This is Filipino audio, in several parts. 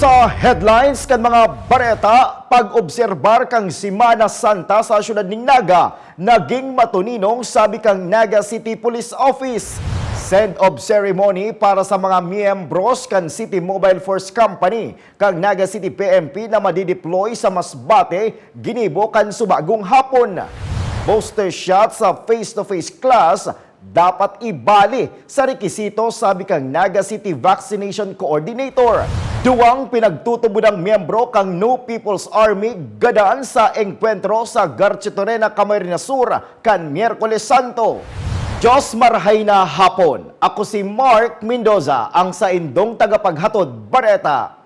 Sa headlines kan mga bareta, pag-obserbar kang Semana Santa sa syudad ning Naga, naging matuninong sabi kang Naga City Police Office. Send of ceremony para sa mga miyembros kan City Mobile Force Company kang Naga City PMP na madideploy sa Masbate, Ginibo kan subagong hapon. Booster shot sa face-to-face class dapat ibali sa rekisito sabi kang Naga City Vaccination Coordinator. Duwang pinagtutubod ng miyembro kang New People's Army gadaan sa engkwentro sa Garchitorena, Camarines Sur kan Miyerkules Santo. Diyos marhay na hapon. Ako si Mark Mendoza, ang sa indong tagapaghatod bareta.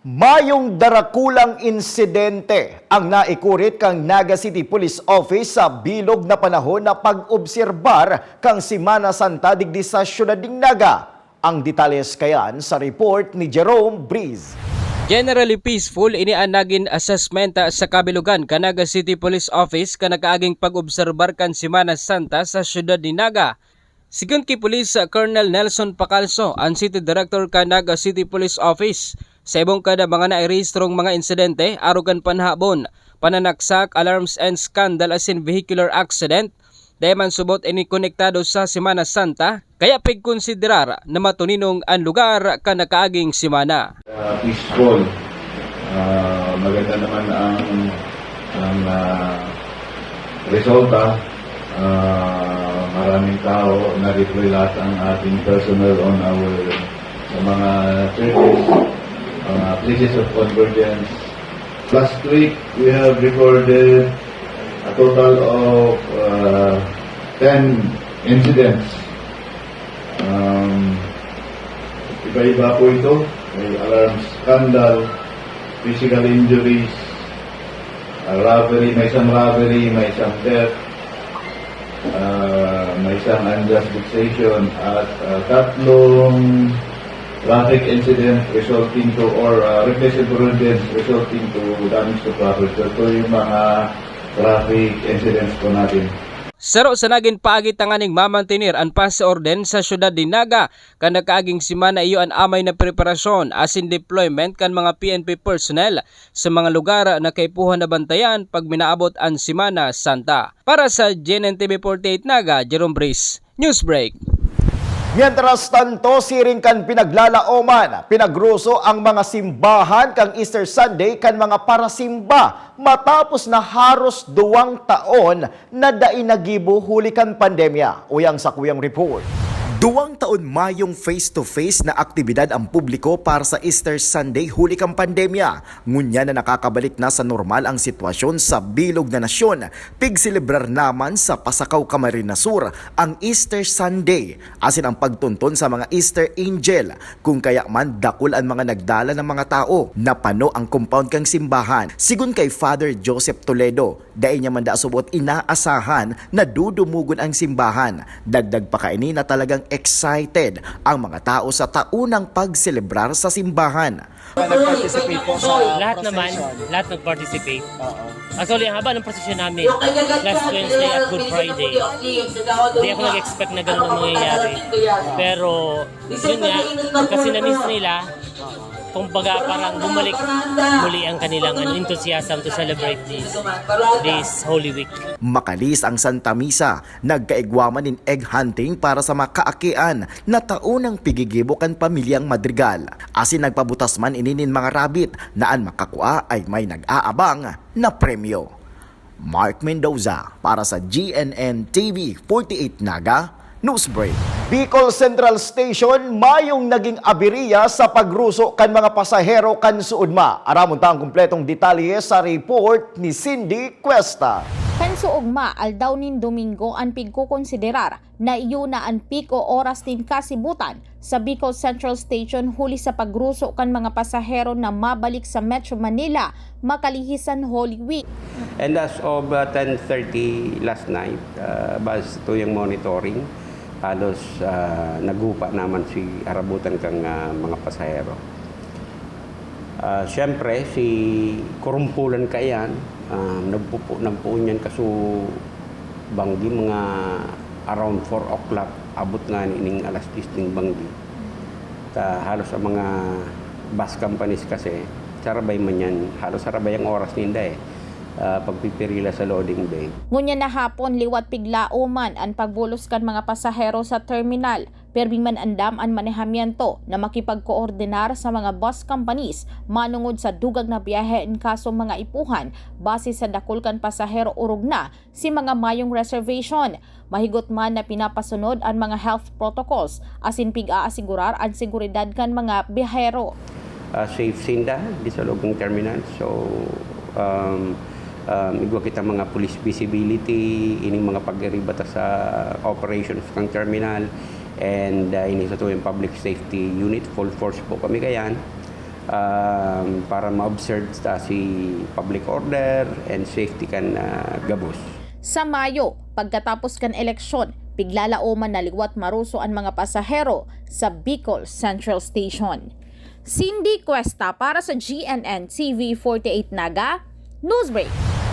Mayong darakulang insidente ang naikurit kang Naga City Police Office sa bilog na panahon na pag-obserbar kang Semana Santa digdi sa syudad ning Naga. Ang detalles kayan sa report ni Jerome Breeze. Generally peaceful ini ang naging assessment sa kabilugan kan Naga City Police Office kan nakaaging pag-obserbar kan Semana Santa sa syudad ni Naga. Sigon kay Police Colonel Nelson Pacalso, ang City Director kan Naga City Police Office, sa ibong kada mga nairehistrong mga insidente arugan panhabon, pananaksak, alarms and scandal as in vehicular accident, dahil man subot ini konektado sa Semana Santa, kaya pigkonsiderar na matuninong ang lugar ka nakaaging semana. Peaceful. Maganda naman ang resulta. Maraming tao, na-deploy lahat ang ating personnel on our sa mga churches, places of convergence. Last week, we have recorded a total of 10 incidents. Iba-iba po ito. May alarm scandal, physical injuries, robbery, may isang theft, may isang unjust fixation, at tatlong traffic incident resulting to or replacement prudence resulting to damage to property. So ito yung mga traffic incidents po natin. Saro sa naging paagitanganing mamantinir ang pasa-orden sa syudad ni Naga kan nakaaging semana iyo ang amay na preparasyon as in deployment kan mga PNP personnel sa mga lugar na kaipuhan na bantayan pag minaabot ang Semana Santa. Para sa GNN TV 48 Naga, Jerome Breeze, Newsbreak. Mientras tanto, siring kan pinaglalaoman, pinagruso ang mga simbahan kang Easter Sunday kan mga parasimba matapos na haros 2 taon na dainagibo huli kan pandemya. Uyang sa kuyang report. 2 taon mayong face-to-face na aktibidad ang publiko para sa Easter Sunday huli kang pandemya. Ngunya na nakakabalik na sa normal ang sitwasyon sa bilog na nasyon. Pigsilibrar naman sa Pasakaw, Camarines Sur ang Easter Sunday. Asin ang pagtunton sa mga Easter Angel. Kung kaya man dakul ang mga nagdala ng mga tao. Napano ang compound kang simbahan. Sigun kay Father Joseph Toledo, dahil niya man subot inaasahan na dudumugon ang simbahan. Dagdag pa kaini na talagang excited ang mga tao sa taunang pagselebrar sa simbahan. Nag-participate po sa lahat naman, lahat nag-participate. Actually, ang haba ng prosesyon namin, last Wednesday at Good Friday, hindi ako nag-expect na gano'n ang mangyayari. Pero, yun nga, kasi na-miss nila, kumbaga parang bumalik muli ang kanilang enthusiasm to celebrate this Holy Week. Makalis ang Santa Misa, nagkaigwaman in egg hunting para sa makaakian na taunang pigigibokan pamilyang Madrigal. Asin nagpabutas man ininin mga rabbit na ang makakua ay may nag-aabang na premyo. Mark Mendoza para sa GNN TV 48 Naga, Newsbreak. Bicol Central Station mayong naging abiriya sa pagruso kan mga pasahero kan suudma. Aramon ta ang kumpletong detalye sa report ni Cindy Cuesta. Kan suugma aldaw nin Domingo ang pigkukonsiderar na iyon na ang piko oras din kasibutan sa Bicol Central Station huli sa pagruso kan mga pasahero na mabalik sa Metro Manila makalihisan Holy Week. And as of 10:30 last night, base to yung monitoring, halos nagupa naman si arabutan kang mga pasahero. Siyempre, si Kurumpulan kayan, nagpuun yan kaso banggi mga around 4 o'clock, abot nga ining alas 10 ng banggi. Halos ang mga bus companies kasi, sarabay man yan, halos sarabay ang oras ninda pagpipirila sa loading bay. Ngunya na hapon liwat piglauman ang pagbulos kan mga pasahero sa terminal. Perbing man andam ang manehamiento na makipagkoordinar sa mga bus companies manungod sa dugag na biyahe in kaso mga ipuhan base sa dakul kan pasahero urog na si mga mayong reservation. Mahigot man na pinapasunod ang mga health protocols asin pig-aasigurar ang seguridad kan mga biyahero. Safe sinda di sa loob ng terminal. So, igwa kita mga police visibility, ining mga pag-iribata sa operations ng terminal, and ini sa tuwing public safety unit, full force po kami kayan para ma-observe si public order and safety kan gabos. Sa Mayo, pagkatapos kan eleksyon, piglalauman na liwat maruso ang mga pasahero sa Bicol Central Station. Cindy Cuesta para sa GNN TV 48 Naga, Newsbreak.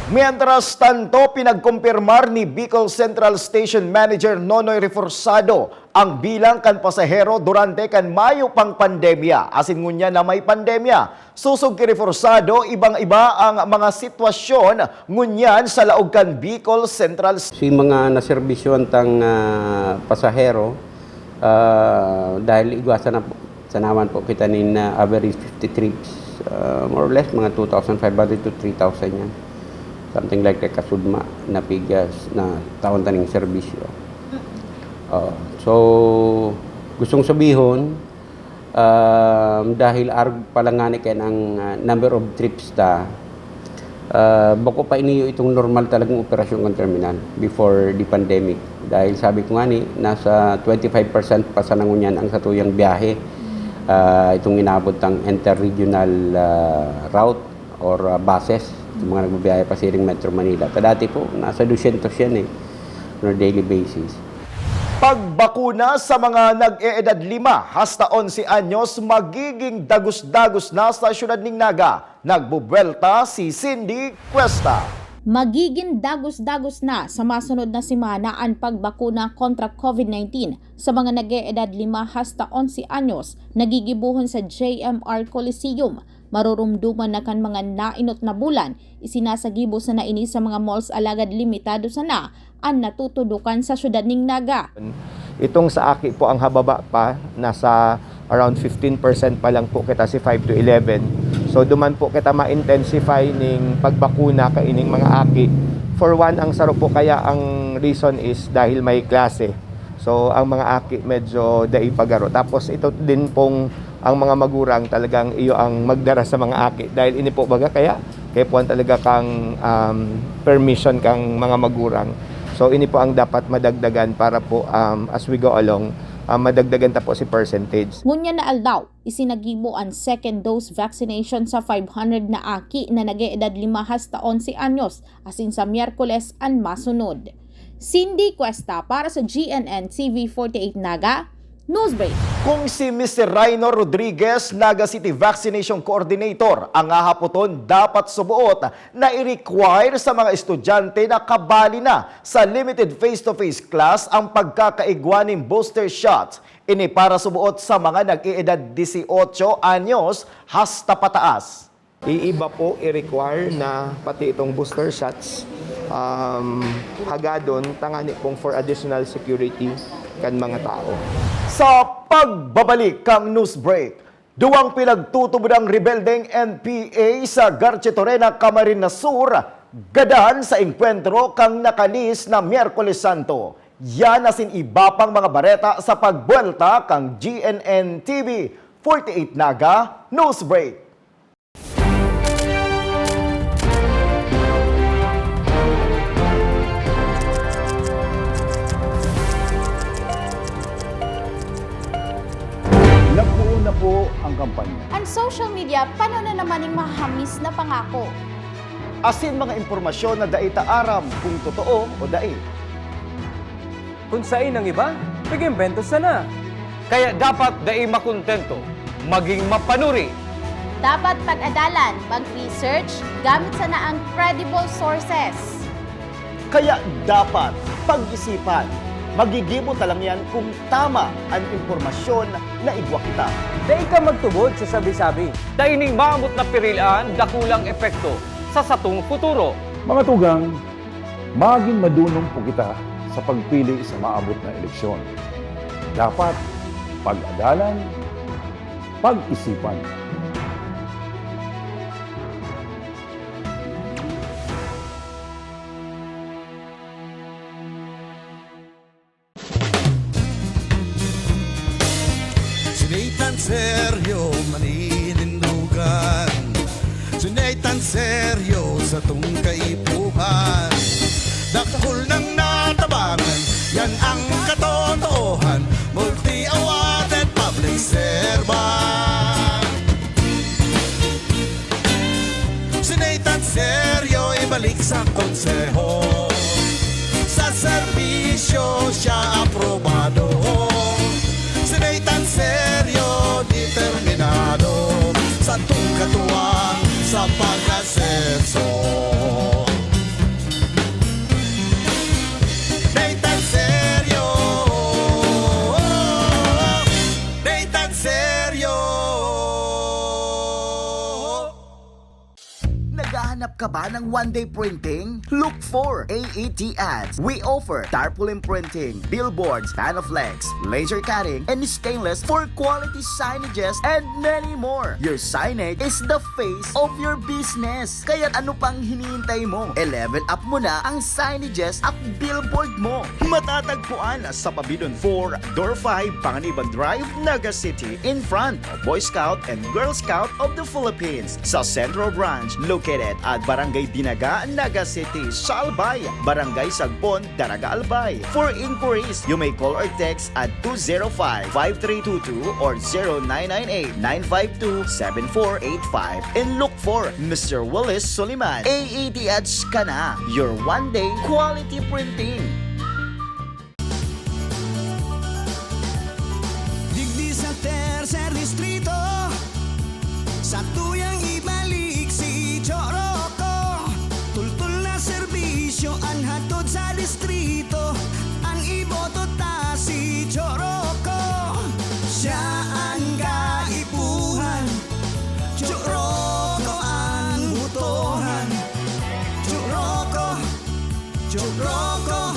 Mientras tanto, pinagkumpirmar ni Bicol Central Station Manager Nonoy Reforzado ang bilang kan pasahero durante kan Mayo pang pandemya. Asin ngunya na may pandemya. Susog ki Reforzado, ibang-iba ang mga sitwasyon ngunyan sa laog kan Bicol Central. Si mga naserbisyon tang pasahero, dahil igwasa na sa naman po kita nin average 50 trips, more or less mga 2,500 to 3,000 yan. Something like kasudma na pigas na taon taning serbisyo. So, gustong sabihon, dahil arg palangani kayo ng number of trips bako pa iniyo itong normal talagang operasyon ng terminal before the pandemic. Dahil sabi ko nga nasa 25% pa sa nangunyan ang satuyang biyahe. Itong inabot ng inter-regional route or buses, yung mga nagbabiyahe pa siring Metro Manila. Dati po, nasa 200 yan on a daily basis. Pagbakuna sa mga nag-eedad 5 hasta 11 anyos magiging dagus-dagus na sa syudad ning Naga. Nagbubuelta si Cindy Cuesta. Magiging dagus-dagus na sa masunod na semana ang pagbakuna kontra COVID-19 sa mga nag-eedad 5 hasta 11 anyos nagigibuhon sa JMR Coliseum. Marurumduman na kan mga nainot na bulan, isinasagibo sa naini sa mga malls alagad limitado sana ang natutudukan sa syudad ning Naga. Itong sa aki po ang hababa pa, nasa around 15% pa lang po kita si 5 to 11. So duman po kita ma-intensify ning pagbakuna kaining mga aki. For one, ang saro po kaya ang reason is dahil may klase. So ang mga aki medyo dai pagaro. Tapos ito din pong ang mga magurang talagang iyo ang magdara sa mga aki. Dahil ini po baga kaya po talaga kang permission kang mga magurang. So ini po ang dapat madagdagan para po as we go along, madagdagan ta po si percentage. Ngunya na aldaw, isinagibo ang second dose vaccination sa 500 na aki na nag-eedad 5 hasta 11 anyos asin sa Miyerkules ang masunod. Cindy Cuesta para sa GNN TV 48 Naga, Newsbreak. Kung si Mr. Raino Rodriguez, Naga City Vaccination Coordinator, ang ahapoton dapat subuot na i-require sa mga estudyante na kabali na sa limited face-to-face class ang pagkakaigwa ng booster shot. Ini para subuot sa mga nag-iedad 18 anyos hasta pataas. Iiba po i-require na pati itong booster shots hagadon tangani pong for additional security kan mga tao. Sa pagbabalik kang Newsbreak, duwang pinagtutubod rebeldeng NPA sa Garchitorena, Camarines Sur, gadan sa enkwentro kang nakanis na Miyerkules Santo. Yan asin iba pang mga bareta sa pagbuelta kang GNN TV 48 Naga, Newsbreak. Nabuo na po ang kampanya. Ang social media, paano na naman yung mahamis na pangako? Asin mga impormasyon na daita aram kung totoo o dai. Kung saan ang iba, nag-imbento sana. Kaya dapat dai makontento, maging mapanuri. Dapat pag-adalan, mag-research, gamit sana ang credible sources. Kaya dapat pag-isipan, Magigibot na lang yan kung tama ang impormasyon na igwa kita. Dahil ka magtubod sa sabi-sabi. Daining maamot na pirilaan, dakulang epekto sa satong futuro. Mga tugang, maging madunong po kita sa pagpili sa maabot na eleksyon. Dapat pag-adalan, pag-isipan. Sinay tan seryo maninindugan, sinay tan seryo sa tong kaipuhan. Dakol ng natabangan, yan ang katotohan. Multi-awarded public servant. Sinay tan seryo ibalik sa konseho, sa serbisyo siya aprobado. Sinay tan seryo, determinado sa katuwang sa pag-asenso. Sinay tan seryo, sinay tan seryo. Naghahanap ka ba ng one-day printing? Look for AET Ads. We offer tarpaulin printing, billboards, panoflex, laser cutting, and stainless for quality signages and many more. Your signage is the face of your business. Kaya ano pang hinihintay mo? I-level up mo na ang signages at billboard mo. Matatagpuan sa Pabidon 4, Door 5, Panganiban Drive, Naga City, in front of Boy Scout and Girl Scout of the Philippines. Sa Central Branch, located at Barangay Dinaga, Naga City, sa Albay, Barangay Sagpon, Daraga Albay. For inquiries, you may call or text at 205-5322 or 0998-952-7485 and look for Mr. Willis Soliman. AET Ads ka na, your one-day quality printing. Digdi sa tercer distrito, sa tuyang ibalik si Choroco. Tultul na serbisyo ang hatod sa distrito, ang iboto ta si Choroco. Siya ang kaipuhan, Choroco ang butohan. Choroco, Choroco,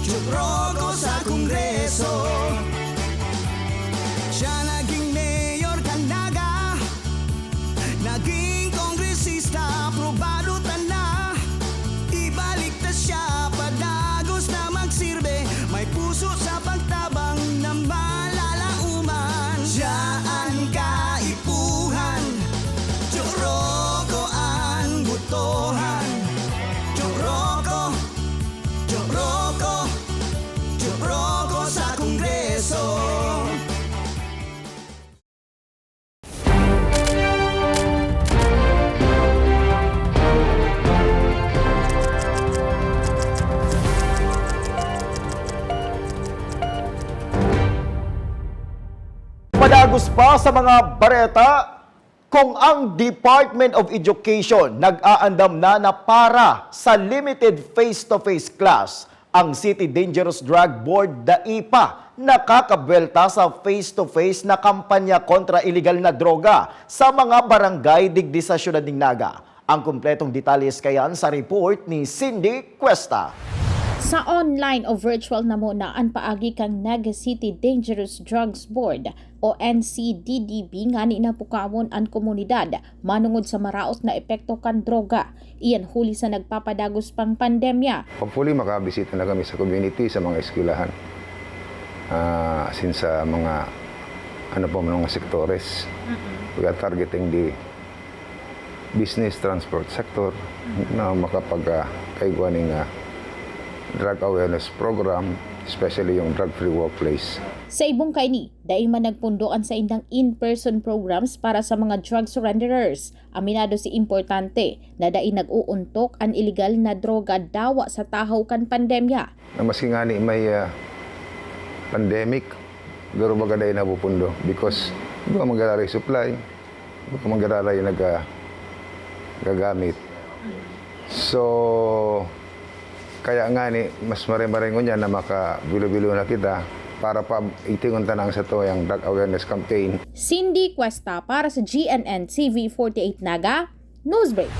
Choroco sa Kongreso. Siya naging mayor Kandaga, naging kongresista, aprobado na. Ibalik na siya, padagos na magsirbe, may puso sa pagtabang na malalauman. Siya ang kaipuhan, Choroco ang butohan. Choroco, Choroco, Choroco sa Kongreso. Padagos pa sa mga bareta, kung ang Department of Education nag-aandam na para sa limited face-to-face class, ang City Dangerous Drug Board, DAIPA, nakakabwelta sa face-to-face na kampanya kontra iligal na droga sa mga barangay digdi sa siyudad ng Naga. Ang kumpletong detalles kayan sa report ni Cindy Cuesta. Sa online o virtual na muna ang paagi kang Naga City Dangerous Drugs Board o NCDDB nga ni napukawon ang komunidad manungod sa maraot na epekto kan droga. Iyan huli sa nagpapadagos pang pandemya. Hopefully makabisita na kami sa community, sa mga eskwelahan. Since sa mga mga sektores. We are targeting the business transport sector na makapag-kaigwa ng drug awareness program, especially yung drug-free workplace. Sa ibong kaini, dahil man nagpundoan sa indang in-person programs para sa mga drug surrenderers. Aminado si importante na dahil nag-uuntok ang illegal na droga dawa sa tahaw kan pandemya. Na maski nga ni may pandemic, garo baga dahil napupundo because buka mag-araray supply, buka mag-araray gagamit. So, Kaya nga ni, mas maring-maringon yan na makabilo-bilo na kita para pa itingon tanang sa to yung drug awareness campaign. Cindy Cuesta para sa GNN TV 48 Naga, Newsbreak.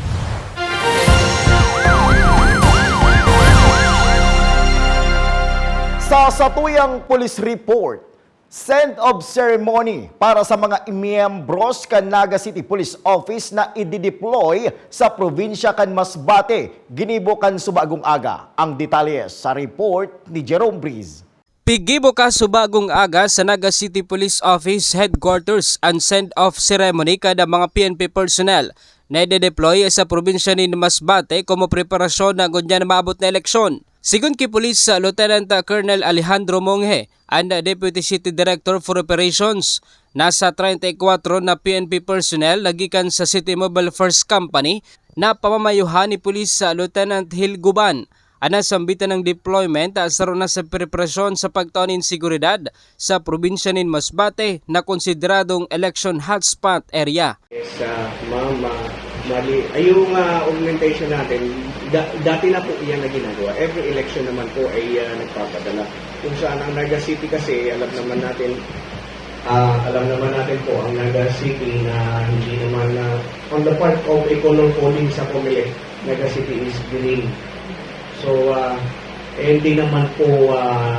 Sa satuyang police report, send of ceremony para sa mga miyembros kan Naga City Police Office na i-deploy sa probinsya kan Masbate, ginibo kan subagong aga. Ang detalye sa report ni Jerome Breeze. Pigibo ka subagong aga sa Naga City Police Office Headquarters ang send-off ceremony kada mga PNP personnel na i-deploy sa probinsya ni Masbate como preparasyon na ganyan maabot na eleksyon. Sigun kay Police Lieutenant Colonel Alejandro Monge, ang Deputy City Director for Operations, nasa 34 na PNP personnel lagikan sa City Mobile First Company na pamamayuhan ni Police Lieutenant Hil Guban. Ang nasambitan ng deployment sa runa sa preparasyon sa pagtaunin seguridad sa probinsya ni Masbate na konsideradong election hotspot area. Sa mali, ay yung augmentation natin, dati na po iyan na ginagawa. Every election naman po ay nagpapadala. Kung saan ang Naga City kasi, alam naman natin po ang Naga City na hindi naman on the part of a color coding sa Comelec, Naga City is green. So, hindi naman po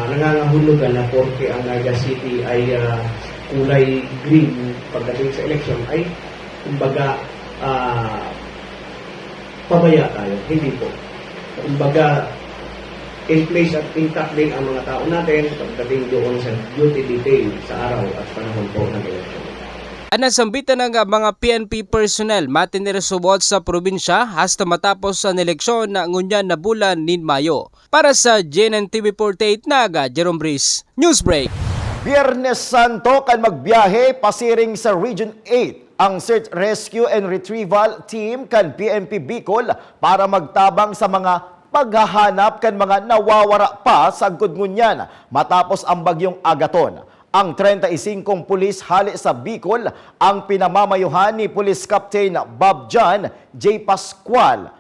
nangangahulugan na porque ang Naga City ay kulay green pagdating sa election ay kumbaga pabaya tayo. Hindi po. Kumbaga, in place at intact din ang mga tao natin pagdating doon sa duty detail sa araw at panahon po ng election. Anasambitan ng mga PNP personnel matinirasubot sa probinsya hasta matapos ang eleksyon na ngunyan na bulan nin Mayo. Para sa GNN TV 48 Naga, Jerome Breeze, Newsbreak. Biyernes Santo kan magbiyahe pasiring sa Region 8 ang Search, Rescue and Retrieval Team kan PNP Bicol para magtabang sa mga paghahanap kan mga nawawara pa sa Gudngunyan matapos ang bagyong Agaton. Ang 35 pulis hali sa Bicol ang pinamamayuhan ni Police Captain Bob John J. Pascual.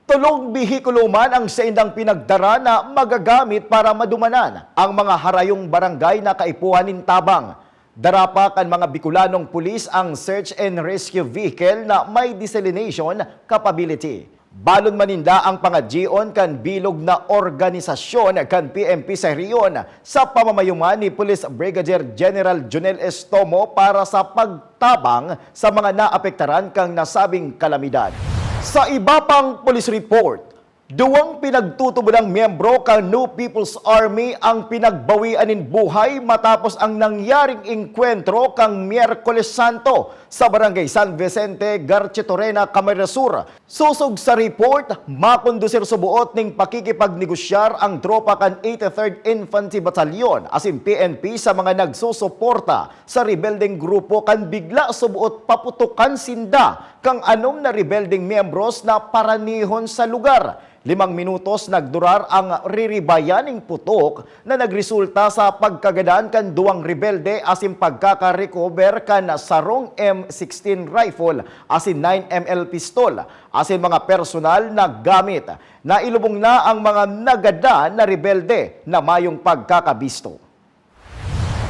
Tulong bihikulo man ang saindang pinagdara na magagamit para madumanan ang mga harayong barangay na kaipuhanin tabang. Darapa kan mga Bicolanong pulis ang search and rescue vehicle na may desalination capability. Balon maninda ang pangadjion kan bilog na organisasyon kan PNP sa riyon sa pamamayuman ni Police Brigadier General Jonel Estomo para sa pagtabang sa mga naapektaran kang nasabing kalamidad. Sa iba pang police report, duwang pinagtutubodang miyembro kang New People's Army ang pinagbawianin buhay matapos ang nangyaring engkwentro kang Miyerkules Santo sa Barangay San Vicente, Garchitorena, Camarines Sur. Susog sa report, makondusir subuot ning pakikipagnegosyar ang tropa kan 83rd Infantry Battalion asin PNP sa mga nagsusuporta sa rebelding grupo kan bigla subuot paputukan sinda kang anom na rebelding miyembros na paranihon sa lugar. 5 minutos nagdurar ang riribayaning putok na nagresulta sa pagkagadaan kan duwang rebelde asin pagkaka-recover kan sarong M16 rifle asin 9mm pistol asin mga personal na gamit. Nailubong na ang mga nagadaan na rebelde na mayong pagkakabisto.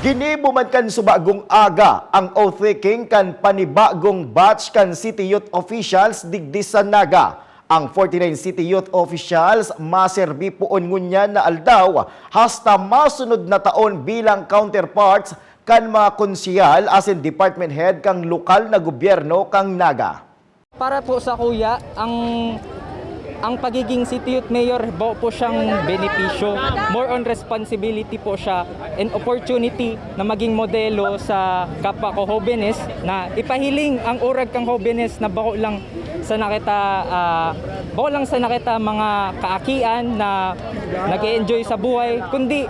Ginibuman kan subagong aga ang oath-taking kan panibagong batch kan City Youth Officials digdi sa Naga. Ang 49 City Youth Officials maserbi poon ngunyan na aldaw hasta masunod na taon bilang counterparts kan mga konsihal asin department head kang lokal na gobyerno kang Naga. Para po sa kuya, ang pagiging City Youth Mayor po siyang benepisyo. More on responsibility po siya and opportunity na maging modelo sa kapwa ko Hobenes na ipahiling ang urag kang Hobenes na bako lang sa nakita mga kaakian na nag-enjoy sa buhay, kundi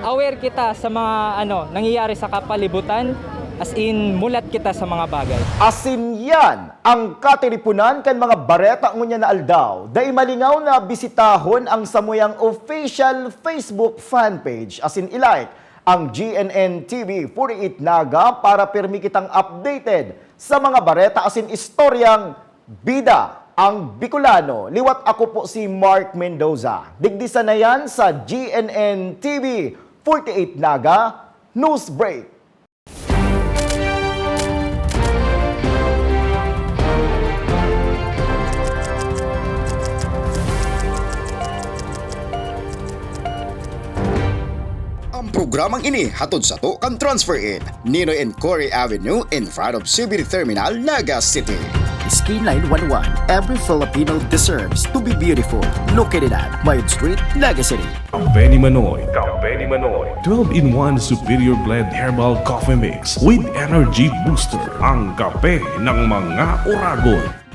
aware kita sa mga nangyayari sa kapalibutan. As in, mulat kita sa mga bagay. Asin yan ang katiripunan kan mga bareta ngunya na aldaw. Dahil malingaw na bisitahon ang samuyang official Facebook fanpage. Asin ilike ang GNN TV 48 Naga para pirmi kitang updated sa mga bareta asin istoryang bida ang Bicolano. Liwat ako po si Mark Mendoza. Digdisan na yan sa GNN TV 48 Naga News Break. Ang programang ini hatod sa to kan transfer in Ninoy and Corey Avenue in front of CBD Terminal, Naga City. Skin Line 11. Every Filipino deserves to be beautiful. Located at Mayon Street, Naga City. Benny Manoy 12-in-1 Superior Blend Herbal Coffee Mix with Energy Booster. Ang kape ng mga Oragon.